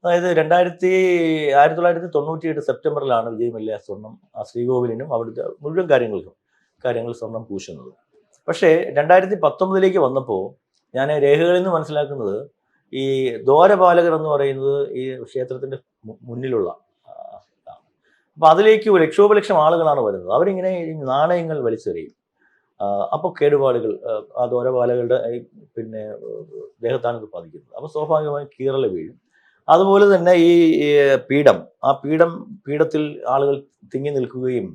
അതായത് 1998 സെപ്റ്റംബറിലാണ് വിജയ് മല്യ സ്വർണം ആ ശ്രീകോവിലിനും അവിടുത്തെ മുഴുവൻ കാര്യങ്ങൾ സ്വർണം പൂശുന്നത്. പക്ഷേ 2019 വന്നപ്പോൾ ഞാൻ രേഖകളിൽ നിന്ന് മനസ്സിലാക്കുന്നത് ഈ ദ്വാരപാലകർ എന്ന് പറയുന്നത് ഈ ക്ഷേത്രത്തിന്റെ മുന്നിലുള്ള ഇതാണ്. അപ്പൊ അതിലേക്ക് ലക്ഷോപലക്ഷം ആളുകളാണ് വരുന്നത്. അവരിങ്ങനെ ഈ നാണയങ്ങൾ വലിച്ചെറിയും. അപ്പോൾ കേടുപാടുകൾ ആ ദ്വാരപാലകരുടെ പിന്നെ ദേഹത്താണ് ഇത് പതിക്കുന്നത്. അപ്പോൾ സ്വാഭാവികമായും കീറൽ വീഴും. അതുപോലെ തന്നെ ഈ പീഠം ആ പീഠത്തിൽ ആളുകൾ തിങ്ങി നിൽക്കുകയും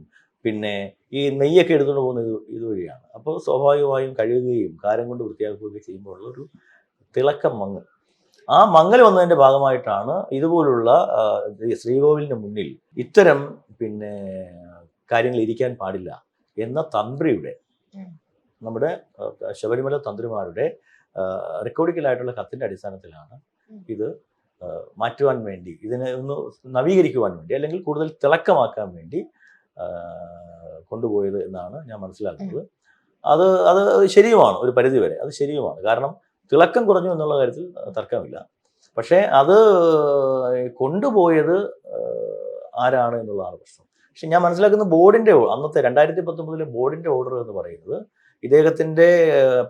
പിന്നെ ഈ നെയ്യൊക്കെ എടുത്തുകൊണ്ട് പോകുന്നത് ഇതുവഴിയാണ്. അപ്പോൾ സ്വാഭാവികമായും കഴുകുകയും കാരം കൊണ്ട് വൃത്തിയാക്കുകയൊക്കെ ചെയ്യുമ്പോൾ ഉള്ളൊരു തിളക്കം മങ്ങും. ആ മങ്ങൽ വന്നതിന്റെ ഭാഗമായിട്ടാണ് ഇതുപോലുള്ള ശ്രീകോവിലിന് മുന്നിൽ ഇത്തരം പിന്നെ കാര്യങ്ങൾ ഇരിക്കാൻ പാടില്ല എന്ന തന്ത്രിയുടെ നമ്മുടെ ശബരിമല തന്ത്രിമാരുടെ റെക്കോർഡിക്കലായിട്ടുള്ള കത്തിന്റെ അടിസ്ഥാനത്തിലാണ് ഇത് മാറ്റുവാൻ വേണ്ടി, ഇതിനെ ഒന്ന് നവീകരിക്കുവാൻ വേണ്ടി അല്ലെങ്കിൽ കൂടുതൽ തിളക്കമാക്കാൻ വേണ്ടി കൊണ്ടുപോയത് എന്നാണ് ഞാൻ മനസ്സിലാക്കുന്നത്. അത് അത് ശരിയുമാണ്, ഒരു പരിധി വരെ അത് ശരിയുമാണ്. കാരണം തിളക്കം കുറഞ്ഞു എന്നുള്ള കാര്യത്തിൽ തർക്കമില്ല. പക്ഷേ അത് കൊണ്ടുപോയത് ആരാണ് എന്നുള്ളതാണ് പ്രശ്നം. പക്ഷെ ഞാൻ മനസ്സിലാക്കുന്ന ബോർഡിന്റെ അന്നത്തെ 2019 ബോർഡിന്റെ ഓർഡർ എന്ന് പറയുന്നത് ഇദ്ദേഹത്തിന്റെ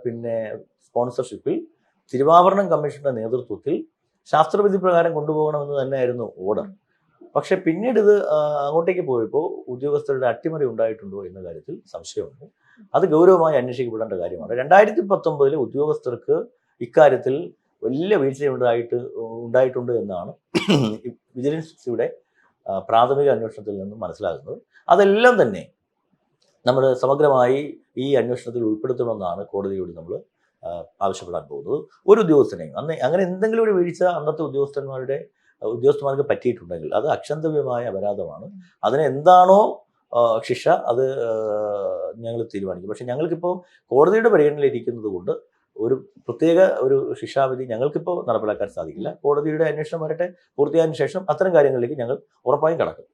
പിന്നെ സ്പോൺസർഷിപ്പിൽ തിരുവാഭരണം കമ്മീഷന്റെ നേതൃത്വത്തിൽ ശാസ്ത്രവിധി പ്രകാരം കൊണ്ടുപോകണമെന്ന് തന്നെയായിരുന്നു ഓർഡർ. പക്ഷെ പിന്നീട് ഇത് അങ്ങോട്ടേക്ക് പോയപ്പോൾ ഉദ്യോഗസ്ഥരുടെ അട്ടിമറി ഉണ്ടായിട്ടുണ്ടോ എന്ന കാര്യത്തിൽ സംശയമുണ്ട്. അത് ഗൗരവമായി അന്വേഷിക്കപ്പെടേണ്ട കാര്യമാണ്. 2019 ഉദ്യോഗസ്ഥർക്ക് ഇക്കാര്യത്തിൽ വലിയ വീഴ്ച ഉണ്ടായിട്ടുണ്ട് എന്നാണ് വിജിലൻസിയുടെ പ്രാഥമിക അന്വേഷണത്തിൽ നിന്നും മനസ്സിലാകുന്നത്. അതെല്ലാം തന്നെ നമ്മൾ സമഗ്രമായി ഈ അന്വേഷണത്തിൽ ഉൾപ്പെടുത്തണമെന്നാണ് കോടതിയോട് നമ്മൾ ആവശ്യപ്പെടാൻ പോകുന്നത്. ഒരു ഉദ്യോഗസ്ഥനെയും അങ്ങനെ എന്തെങ്കിലും ഒരു വീഴ്ച അന്നത്തെ ഉദ്യോഗസ്ഥന്മാർക്ക് പറ്റിയിട്ടുണ്ടെങ്കിൽ അത് അക്ഷന്തവ്യമായ അപരാധമാണ്. അതിന് എന്താണോ ശിക്ഷ അത് ഞങ്ങൾ തീരുമാനിക്കും. പക്ഷെ ഞങ്ങൾക്കിപ്പോൾ കോടതിയുടെ പരിഗണനയിലിരിക്കുന്നത് കൊണ്ട് ഒരു പ്രത്യേക ഒരു ശിക്ഷാവിധി ഞങ്ങൾക്കിപ്പോൾ നടപ്പിലാക്കാൻ സാധിക്കില്ല. കോടതിയുടെ അന്വേഷണം വരട്ടെ, പൂർത്തിയായതിനു ശേഷം അത്തരം കാര്യങ്ങളിലേക്ക് ഞങ്ങൾ ഉറപ്പായും കടക്കും.